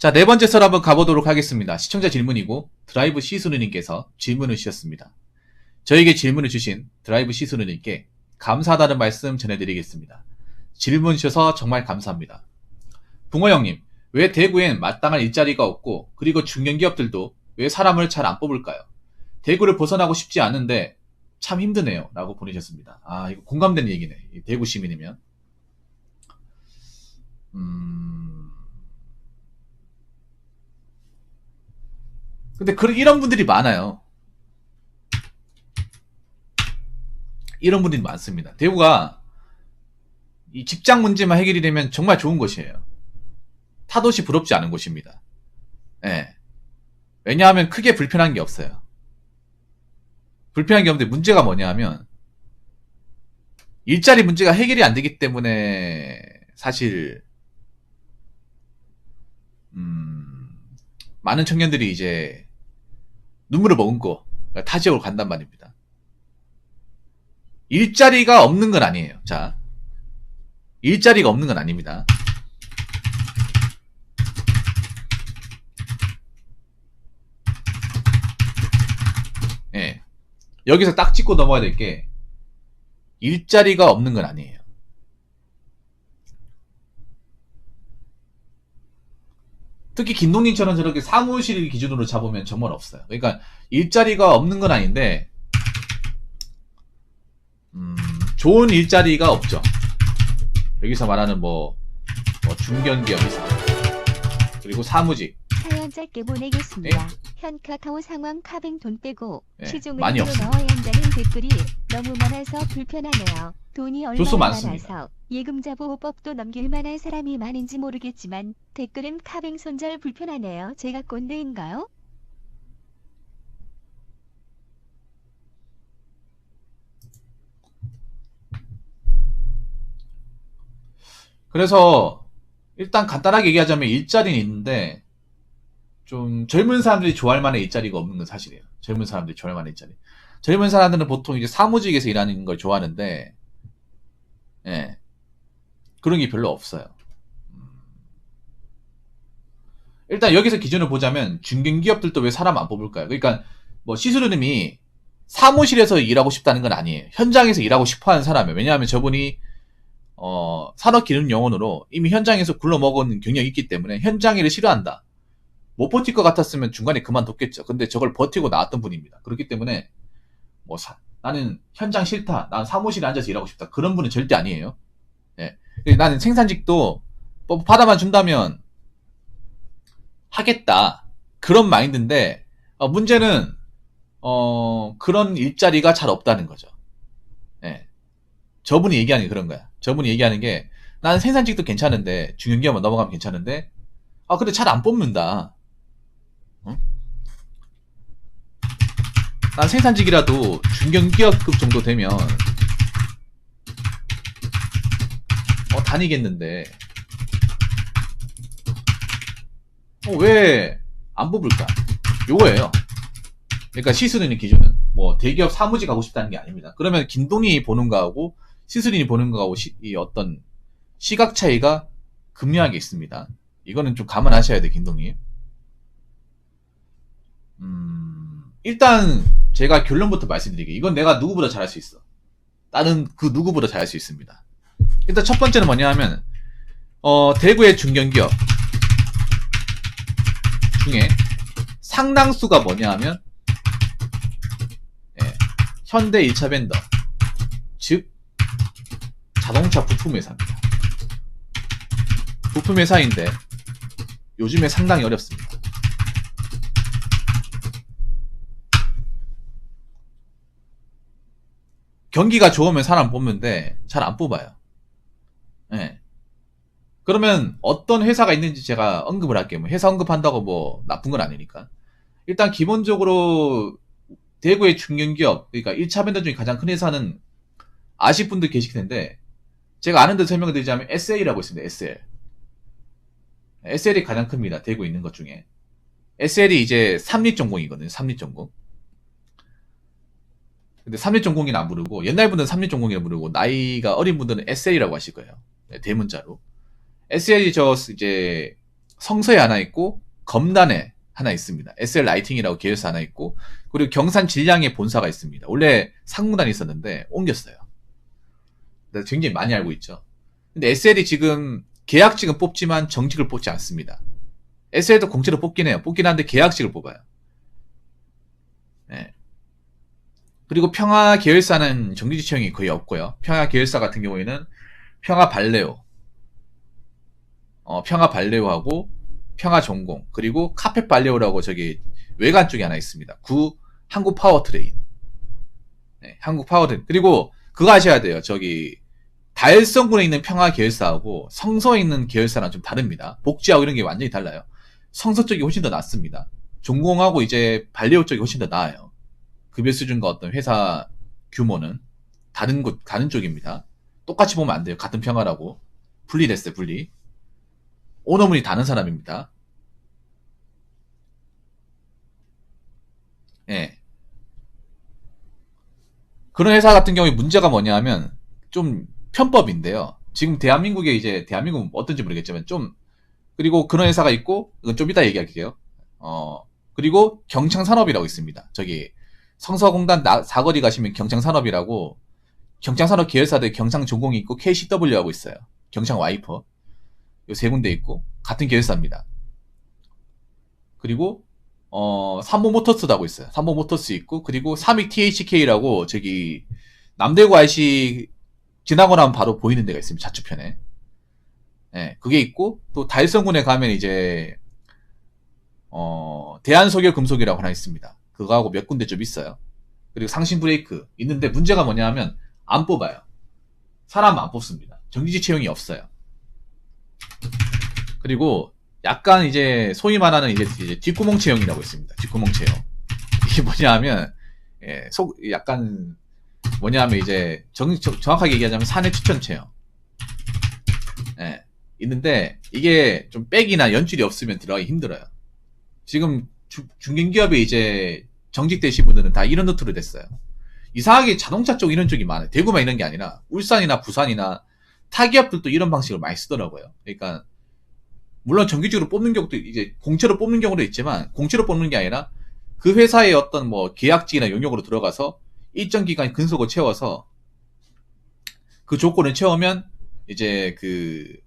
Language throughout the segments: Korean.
자, 네 번째 썰 한번 가보도록 하겠습니다. 시청자 질문이고 드라이브 시스루님께서 질문을 주셨습니다. 저에게 질문을 주신 드라이브 시스루님께 감사하다는 말씀 전해드리겠습니다. 질문 주셔서 정말 감사합니다. 붕어 형님, 왜 대구엔 마땅한 일자리가 없고 그리고 중견기업들도 왜 사람을 잘 안 뽑을까요? 대구를 벗어나고 싶지 않은데 참 힘드네요. 라고 보내셨습니다. 아, 이거 공감되는 얘기네. 대구 시민이면. 근데 이런 분들이 많아요. 이런 분들이 많습니다. 대구가 이 직장 문제만 해결이 되면 정말 좋은 곳이에요. 타도시 부럽지 않은 곳입니다. 예. 왜냐하면 크게 불편한 게 없어요. 불편한 게 없는데 문제가 뭐냐 하면 일자리 문제가 해결이 안 되기 때문에 사실 많은 청년들이 이제 눈물을 머금고 타 지역으로 간단 말입니다. 일자리가 없는 건 아니에요. 자, 일자리가 없는 건 아닙니다. 예. 여기서 딱 짚고 넘어야 될 게 일자리가 없는 건 아니에요. 특히 김동님처럼 저렇게 사무실 기준으로 잡으면 정말 없어요. 그러니까 일자리가 없는 건 아닌데 좋은 일자리가 없죠. 여기서 말하는 뭐 중견기업 이상 그리고 사무직. 사연 짧게 보내겠습니다. 네? 현 카카오 상황 카뱅 돈 빼고 네, 시중으로 많이 없습니다. 넣어야 한다는 댓글이 너무 많아서 불편하네요. 돈이 조수 얼마나 많습니다. 많아서 예금자 보호법도 넘길 만한 사람이 많은지 모르겠지만 댓글은 카뱅 손절 불편하네요. 제가 꼰대인가요? 그래서 일단 간단하게 얘기하자면 일자리는 있는데 좀 젊은 사람들이 좋아할 만한 일자리가 없는 건 사실이에요. 젊은 사람들이 좋아할 만한 일자리. 젊은 사람들은 보통 이제 사무직에서 일하는 걸 좋아하는데, 예. 그런 게 별로 없어요. 일단 여기서 기준을 보자면 중견기업들도 왜 사람 안 뽑을까요? 그러니까 뭐 시스루님이 사무실에서 일하고 싶다는 건 아니에요. 현장에서 일하고 싶어하는 사람이에요. 왜냐하면 저분이 산업기능요원으로 이미 현장에서 굴러먹은 경력이 있기 때문에 현장 일을 싫어한다. 못 버틸 것 같았으면 중간에 그만뒀겠죠. 근데 저걸 버티고 나왔던 분입니다. 그렇기 때문에 나는 현장 싫다. 난 사무실에 앉아서 일하고 싶다. 그런 분은 절대 아니에요. 예. 나는 생산직도 받아만 준다면 하겠다. 그런 마인드인데 문제는 그런 일자리가 잘 없다는 거죠. 예. 저분이 얘기하는 게 그런 거야. 저분이 얘기하는 게 나는 생산직도 괜찮은데 중견기업만 넘어가면 괜찮은데 근데 잘 안 뽑는다. 응? 난 생산직이라도 중견기업급 정도 되면 다니겠는데 왜 안 뽑을까? 요거예요. 그러니까 시스루님 기준은 뭐 대기업 사무직 가고 싶다는 게 아닙니다. 그러면 김동희 보는 거하고 시스루님이 보는 거하고 이 어떤 시각 차이가 극명하게 있습니다. 이거는 좀 감안하셔야 돼, 김동희. 일단 제가 결론부터 말씀드리게. 이건 내가 누구보다 잘할 수 있어. 나는 그 누구보다 잘할 수 있습니다. 일단 첫 번째는 뭐냐 하면 대구의 중견기업 중에 상당수가 뭐냐 하면 현대 1차 벤더, 즉 자동차 부품회사입니다. 부품회사인데 요즘에 상당히 어렵습니다. 경기가 좋으면 사람 뽑는데 잘 안 뽑아요. 예. 그러면 어떤 회사가 있는지 제가 언급을 할게요. 뭐 회사 언급한다고 뭐 나쁜 건 아니니까. 일단 기본적으로 대구의 중견기업, 그러니까 1차 벤더 중에 가장 큰 회사는 아실 분들 계실 텐데 제가 아는 데 설명을 드리자면 SL이라고 있습니다. SL. SL이 가장 큽니다. 대구에 있는 것 중에. SL이 이제 삼립전공이거든요. 삼립전공. 근데 삼립전공이는 안 부르고 옛날 분들은 삼립전공이라고 부르고 나이가 어린 분들은 SL이라고 하실 거예요. 네, 대문자로. SL이 이제 성서에 하나 있고 검단에 하나 있습니다. SL 라이팅이라고 계열사 하나 있고 그리고 경산 질량의 본사가 있습니다. 원래 상무단이 있었는데 옮겼어요. 굉장히 많이 알고 있죠. 근데 SL이 지금 계약직은 뽑지만 정직을 뽑지 않습니다. SL도 공채로 뽑긴 해요. 뽑긴 한데 계약직을 뽑아요. 네. 그리고 평화 계열사는 정규직 채용이 거의 없고요. 평화 계열사 같은 경우에는 평화 발레오, 평화 발레오하고 평화 전공, 그리고 카펫 발레오라고 저기 외관 쪽에 하나 있습니다. 한국 파워트레인. 네, 한국 파워트레인. 그리고 그거 아셔야 돼요. 저기 다일성군에 있는 평화 계열사하고 성서에 있는 계열사랑 좀 다릅니다. 복지하고 이런 게 완전히 달라요. 성서 쪽이 훨씬 더 낫습니다. 전공하고 이제 발레오 쪽이 훨씬 더 나아요. 급여 수준과 어떤 회사 규모는 다른 쪽입니다. 똑같이 보면 안 돼요. 같은 평화라고. 분리됐어요, 분리. 오너문이 다른 사람입니다. 예. 그런 회사 같은 경우에 문제가 뭐냐 하면 좀 편법인데요. 지금 대한민국에 이제 대한민국은 어떤지 모르겠지만 좀 그리고 그런 회사가 있고 이건 좀 이따 얘기할게요. 그리고 경창산업이라고 있습니다. 저기 성서공단 사거리 가시면 경창산업이라고 경창산업 계열사들 경창전공이 있고 KCW하고 있어요. 경창와이퍼 요 세 군데 있고 같은 계열사입니다. 그리고 삼보모터스도 하고 있어요. 삼보모터스 있고 그리고 삼익 THK라고 저기 남대구 IC 지나고 나면 바로 보이는 데가 있습니다. 좌측편에. 네, 그게 있고 또 달성군에 가면 이제 대한소결금속이라고 하나 있습니다. 그거하고 몇 군데 좀 있어요. 그리고 상신브레이크 있는데 문제가 뭐냐 하면 안 뽑아요. 사람 안 뽑습니다. 정규직 채용이 없어요. 그리고 약간 이제 소위 말하는 이제 뒷구멍 채용이라고 있습니다. 뒷구멍 채용. 이게 뭐냐 하면 약간 뭐냐 하면 이제 정확하게 얘기하자면 사내 추천 채용. 예. 있는데 이게 좀 백이나 연줄이 없으면 들어가기 힘들어요. 지금 중견기업에 이제 정직되신 분들은 다 이런 루트로 됐어요. 이상하게 자동차 쪽 이런 쪽이 많아요. 대구만 이런 게 아니라 울산이나 부산이나 타기업들도 이런 방식을 많이 쓰더라고요. 그러니까 물론 정규직으로 뽑는 경우도 이제 공채로 뽑는 경우도 있지만 공채로 뽑는 게 아니라 그 회사의 어떤 뭐 계약직이나 용역으로 들어가서 일정 기간 근속을 채워서 그 조건을 채우면 이제 그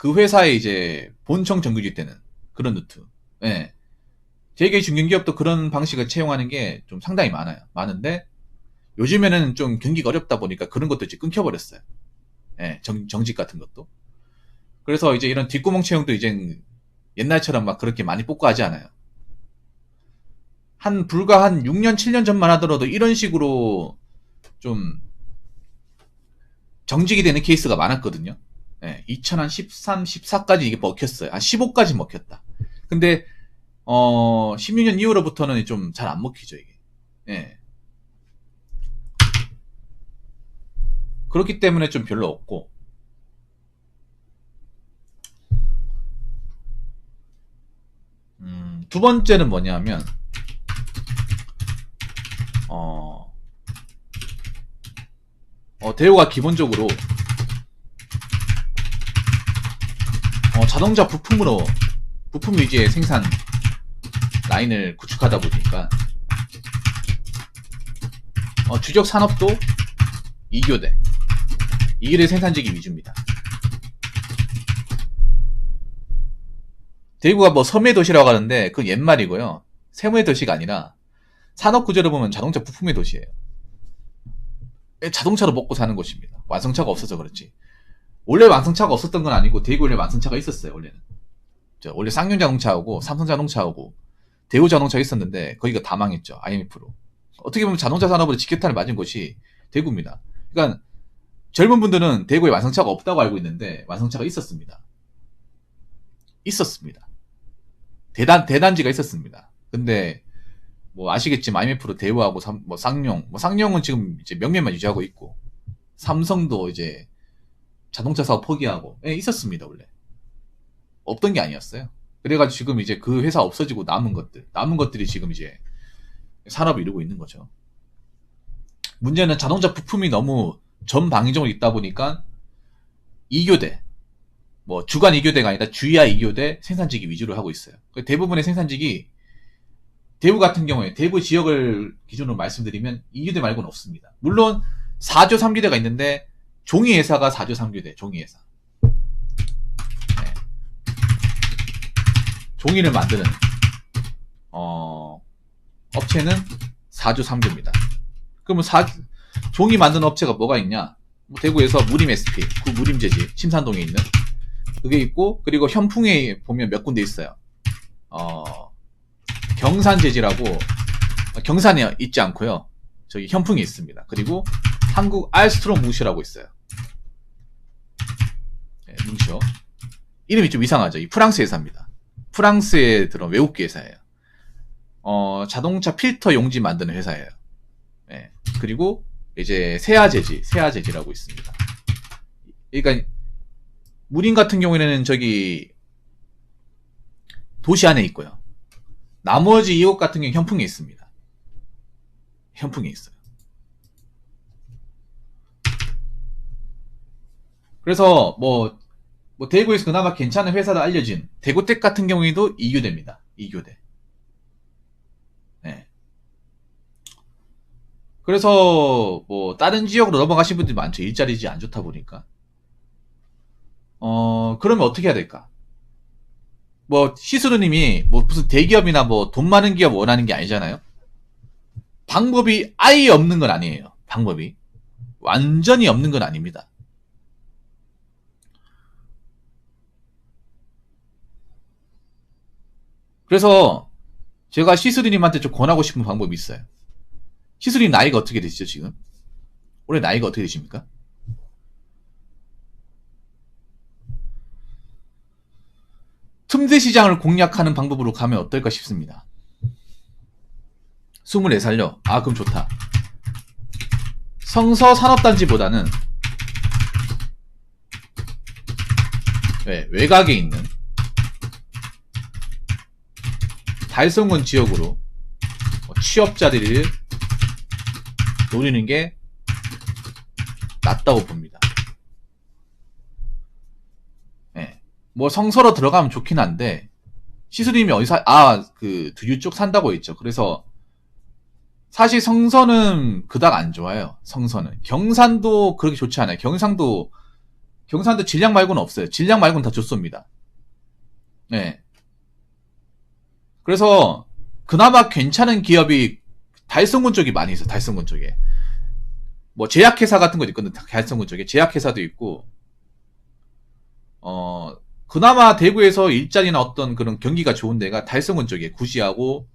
회사의 이제 본청 정규직 되는 그런 루트. 예. 되게 중견기업도 그런 방식을 채용하는 게 좀 상당히 많은데 요즘에는 좀 경기가 어렵다 보니까 그런 것도 이제 끊겨버렸어요. 예, 정직 같은 것도. 그래서 이제 이런 뒷구멍 채용도 이제 옛날처럼 막 그렇게 많이 뽑고 하지 않아요. 불과 한 6년, 7년 전만 하더라도 이런 식으로 좀 정직이 되는 케이스가 많았거든요. 예, 2013, 14까지 이게 먹혔어요. 한 15까지 먹혔다. 근데 16년 이후로부터는 좀 잘 안 먹히죠, 이게. 예. 그렇기 때문에 좀 별로 없고. 두 번째는 뭐냐면, 대우가 기본적으로, 자동차 부품 위주의 생산 라인을 구축하다 보니까, 주력 산업도 2교대 생산직이 위주입니다. 대구가 뭐 섬의 도시라고 하는데 그건 옛말이고요. 세무의 도시가 아니라 산업 구조를 보면 자동차 부품의 도시예요. 자동차로 먹고 사는 곳입니다. 완성차가 없어서 그렇지. 원래 완성차가 없었던 건 아니고 대구 원래 완성차가 있었어요. 원래는. 원래 쌍용 자동차하고 삼성 자동차하고 대우 자동차가 있었는데 거기가 다 망했죠. IMF로. 어떻게 보면 자동차 산업으로 직격탄을 맞은 곳이 대구입니다. 그러니까 젊은 분들은 대구에 완성차가 없다고 알고 있는데 완성차가 있었습니다. 대단지가 있었습니다. 근데 뭐 아시겠지만 IMF로 대우하고 쌍용은 지금 이제 명예만 유지하고 있고 삼성도 이제 자동차 사업 포기하고 있었습니다. 원래 없던 게 아니었어요. 그래가지고 지금 이제 그 회사 없어지고 남은 것들이 지금 이제 산업을 이루고 있는 거죠. 문제는 자동차 부품이 너무 전방위적으로 있다 보니까 2교대 뭐 주간 2교대가 아니라 주이하 2교대 생산직이 위주로 하고 있어요. 대부분의 생산직이 대구 같은 경우에 대구 지역을 기준으로 말씀드리면 2교대 말고는 없습니다. 물론 4조 3교대가 있는데 종이회사가 4조 3교대 종이회사. 네. 종이를 만드는 업체는 4조 3교입니다. 그러면 종이 만드는 업체가 뭐가 있냐? 뭐 대구에서 무림 SP, 구 무림재지, 심산동에 있는 그게 있고, 그리고 현풍에 보면 몇 군데 있어요. 경산재지라고, 경산에 있지 않고요. 저기 현풍에 있습니다. 그리고 한국 알스트롬 뭉슈라고 있어요. 네, 뭉슈. 이름이 좀 이상하죠. 이 프랑스 회사입니다. 프랑스에 들어온 외국계 회사예요. 자동차 필터 용지 만드는 회사예요. 네. 그리고 이제 세아재지라고 있습니다. 그러니까 무림 같은 경우에는 저기 도시 안에 있고요. 나머지 이곳 같은 경우는 현풍에 있습니다. 현풍에 있어요. 그래서 뭐 대구에서 그나마 괜찮은 회사도 알려진 대구텍 같은 경우에도 2교대입니다. 2교대. 네. 그래서 뭐 다른 지역으로 넘어가신 분들이 많죠. 일자리지 안 좋다 보니까. 그러면 어떻게 해야 될까? 뭐 시스루님이 뭐 무슨 대기업이나 뭐 돈 많은 기업 원하는 게 아니잖아요. 방법이 아예 없는 건 아니에요. 방법이 완전히 없는 건 아닙니다. 그래서 제가 시스루님한테 좀 권하고 싶은 방법이 있어요. 시스루님 나이가 어떻게 되시죠 지금? 올해 나이가 어떻게 되십니까? 틈새 시장을 공략하는 방법으로 가면 어떨까 싶습니다. 24살요? 아, 그럼 좋다. 성서 산업단지보다는 외곽에 있는 달성군 지역으로 취업 자리를 노리는 게 낫다고 봅니다. 뭐 성서로 들어가면 좋긴 한데 시수님이 어디서 두유 쪽 산다고 했죠. 그래서 사실 성서는 그닥 안 좋아요. 성서는 경산도 그렇게 좋지 않아요. 경산도 질량 말고는 없어요. 질량 말고는 다 좋습니다. 네. 그래서 그나마 괜찮은 기업이 달성군 쪽이 많이 있어요. 달성군 쪽에 뭐 제약회사 같은 것도 있거든요. 달성군 쪽에 제약회사도 있고 그나마 대구에서 일자리나 어떤 그런 경기가 좋은 데가 달성군 쪽에 구시하고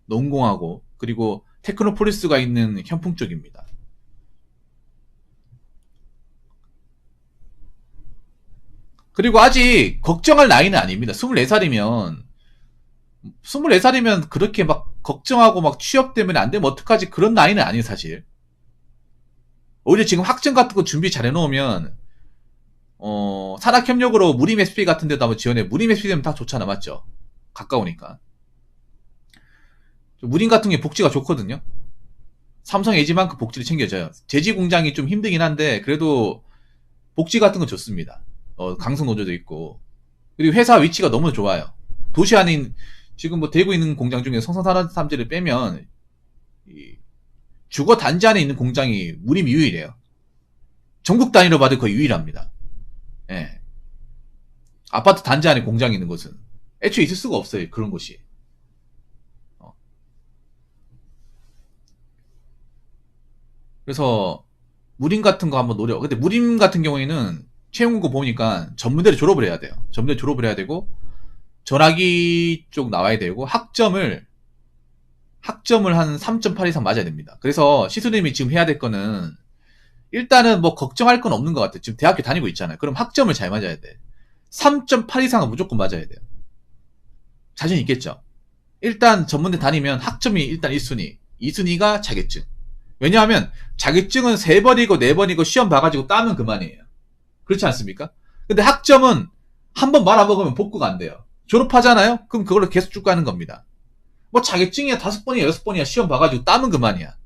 농공하고 그리고 테크노폴리스가 있는 현풍 쪽입니다. 그리고 아직 걱정할 나이는 아닙니다. 24살이면 그렇게 막 걱정하고 막 취업 때문에 안 되면 어떡하지 그런 나이는 아니에요 사실. 오히려 지금 학점 같은 거 준비 잘 해놓으면 산학협력으로 무림 SP 같은 데도 한번 지원해. 무림 SP 되면 다 좋잖아, 맞죠? 가까우니까. 무림 같은 게 복지가 좋거든요. 삼성 LG만큼 복지를 챙겨줘요. 제지 공장이 좀 힘들긴 한데 그래도 복지 같은 건 좋습니다. 강성 노조도 있고 그리고 회사 위치가 너무 좋아요. 도시 안에 지금 뭐 대구에 있는 공장 중에 성성산업단지를 빼면 주거 단지 안에 있는 공장이 무림 유일해요. 전국 단위로 봐도 거의 유일합니다. 예. 아파트 단지 안에 공장이 있는 곳은 애초에 있을 수가 없어요. 그런 곳이. 그래서 무림 같은 거 한번 근데 무림 같은 경우에는 채용고 보니까 전문대를 졸업을 해야 돼요. 전문대 졸업을 해야 되고 전화기 쪽 나와야 되고 학점을 한 3.8 이상 맞아야 됩니다. 그래서 시수님이 지금 해야 될 거는 일단은 뭐 걱정할 건 없는 것 같아요. 지금 대학교 다니고 있잖아요. 그럼 학점을 잘 맞아야 돼. 3.8 이상은 무조건 맞아야 돼요. 자신 있겠죠? 일단 전문대 다니면 학점이 일단 1순위, 2순위가 자격증. 왜냐하면 자격증은 3번이고 4번이고 시험 봐가지고 따면 그만이에요. 그렇지 않습니까? 근데 학점은 한번 말아먹으면 복구가 안 돼요. 졸업하잖아요? 그럼 그걸로 계속 쭉 가는 겁니다. 뭐 자격증이야 5번이야 6번이야 시험 봐가지고 따면 그만이야.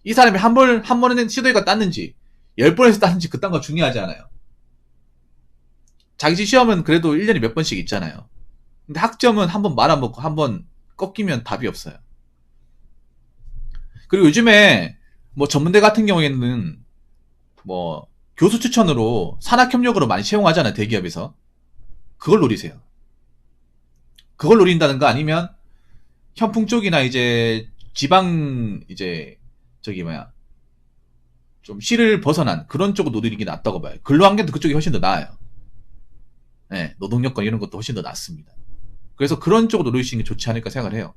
이 사람이 한 번은 시도해가 땄는지 10번에서 땄는지 그딴 거 중요하지 않아요. 자격증 시험은 그래도 1년에 몇 번씩 있잖아요. 근데 학점은 한 번 말아먹고 한 번 꺾이면 답이 없어요. 그리고 요즘에 뭐 전문대 같은 경우에는 뭐 교수 추천으로 산학협력으로 많이 채용하잖아요. 대기업에서. 그걸 노리세요. 그걸 노린다는 거 아니면 현풍 쪽이나 이제 지방 이제 저기 뭐야 좀 시를 벗어난 그런 쪽을 노리는 게 낫다고 봐요. 근로환경도 그쪽이 훨씬 더 나아요. 네, 노동요건 이런 것도 훨씬 더 낫습니다. 그래서 그런 쪽으로 노리시는 게 좋지 않을까 생각을 해요.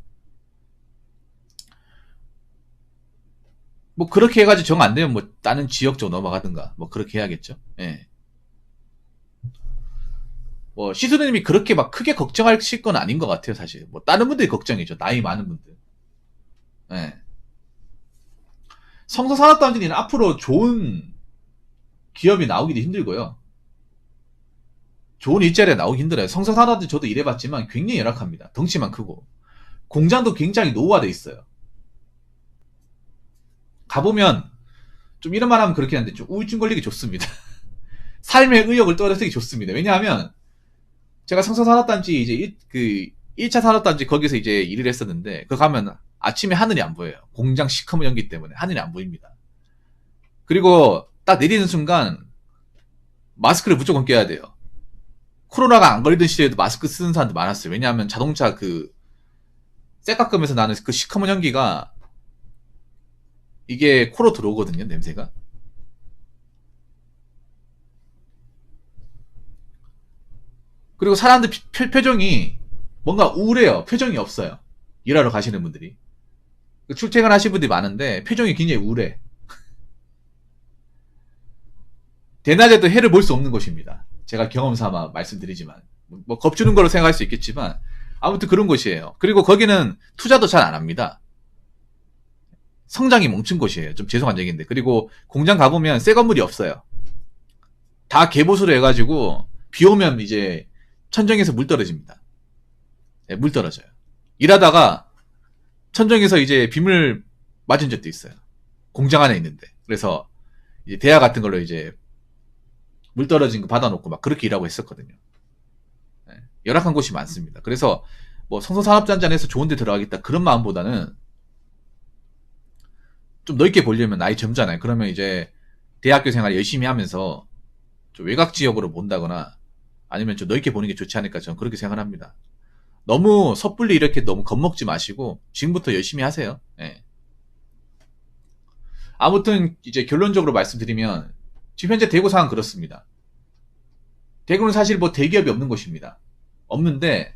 뭐 그렇게 해가지고 정 안 되면 뭐 다른 지역 쪽으로 넘어가든가 뭐 그렇게 해야겠죠. 예. 뭐 시수님이 그렇게 막 크게 걱정하실 건 아닌 것 같아요, 사실. 뭐 다른 분들이 걱정이죠. 나이 많은 분들. 예. 성서산업단지는 앞으로 좋은 기업이 나오기도 힘들고요. 좋은 일자리가 나오기 힘들어요. 성서산업단지 저도 일해봤지만 굉장히 열악합니다. 덩치만 크고. 공장도 굉장히 노후화돼 있어요. 가보면 좀 이런 말 하면 그렇긴 한데 좀 우울증 걸리기 좋습니다. 삶의 의욕을 떨어뜨리기 좋습니다. 왜냐하면 제가 성서산업단지 이제 그 1차 산업단지 거기서 이제 일을 했었는데 그 가면 아침에 하늘이 안 보여요. 공장 시커먼 연기 때문에 하늘이 안 보입니다. 그리고 딱 내리는 순간 마스크를 무조건 껴야 돼요. 코로나가 안 걸리던 시대에도 마스크 쓰는 사람들 많았어요. 왜냐하면 자동차 그 쇠가끔에서 나는 그 시커먼 연기가 이게 코로 들어오거든요. 냄새가. 그리고 사람들 표정이 뭔가 우울해요. 표정이 없어요. 일하러 가시는 분들이. 출퇴근 하시는 분들이 많은데 표정이 굉장히 우울해. 대낮에도 해를 볼 수 없는 곳입니다. 제가 경험 삼아 말씀드리지만. 뭐 겁주는 거로 생각할 수 있겠지만 아무튼 그런 곳이에요. 그리고 거기는 투자도 잘 안 합니다. 성장이 멈춘 곳이에요. 좀 죄송한 얘기인데. 그리고 공장 가보면 새 건물이 없어요. 다 개보수로 해가지고 비 오면 이제 천정에서 물 떨어집니다. 네, 물 떨어져요. 일하다가 천정에서 이제 빔을 맞은 적도 있어요. 공장 안에 있는데. 그래서 이제 대야 같은 걸로 이제 물 떨어진 거 받아놓고 막 그렇게 일하고 했었거든요. 네, 열악한 곳이 많습니다. 그래서 뭐 성서산업단지에서 좋은 데 들어가겠다 그런 마음보다는 좀 넓게 보려면 나이 젊잖아요. 그러면 이제 대학교 생활 열심히 하면서 좀 외곽 지역으로 본다거나 아니면 좀 넓게 보는 게 좋지 않을까 저는 그렇게 생각합니다. 너무 섣불리 이렇게 너무 겁먹지 마시고 지금부터 열심히 하세요. 예. 아무튼 이제 결론적으로 말씀드리면 지금 현재 대구 상황 그렇습니다. 대구는 사실 뭐 대기업이 없는 곳입니다. 없는데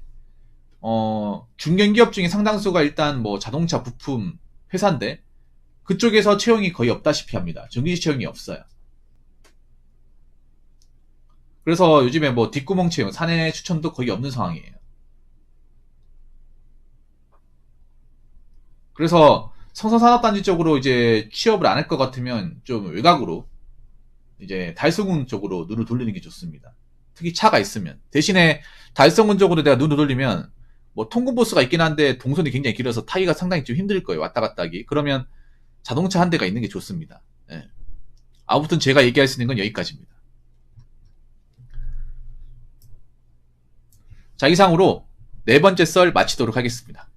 중견기업 중에 상당수가 일단 뭐 자동차 부품 회사인데 그쪽에서 채용이 거의 없다시피 합니다. 정규직 채용이 없어요. 그래서 요즘에 뭐 뒷구멍 채용, 사내 추천도 거의 없는 상황이에요. 그래서 성서산업단지 쪽으로 이제 취업을 안 할 것 같으면 좀 외곽으로 이제 달성군 쪽으로 눈을 돌리는 게 좋습니다. 특히 차가 있으면. 대신에 달성군 쪽으로 내가 눈을 돌리면 뭐 통근보스가 있긴 한데 동선이 굉장히 길어서 타기가 상당히 좀 힘들 거예요. 왔다 갔다 하기. 그러면 자동차 한 대가 있는 게 좋습니다. 예. 아무튼 제가 얘기할 수 있는 건 여기까지입니다. 자, 이상으로 네 번째 썰 마치도록 하겠습니다.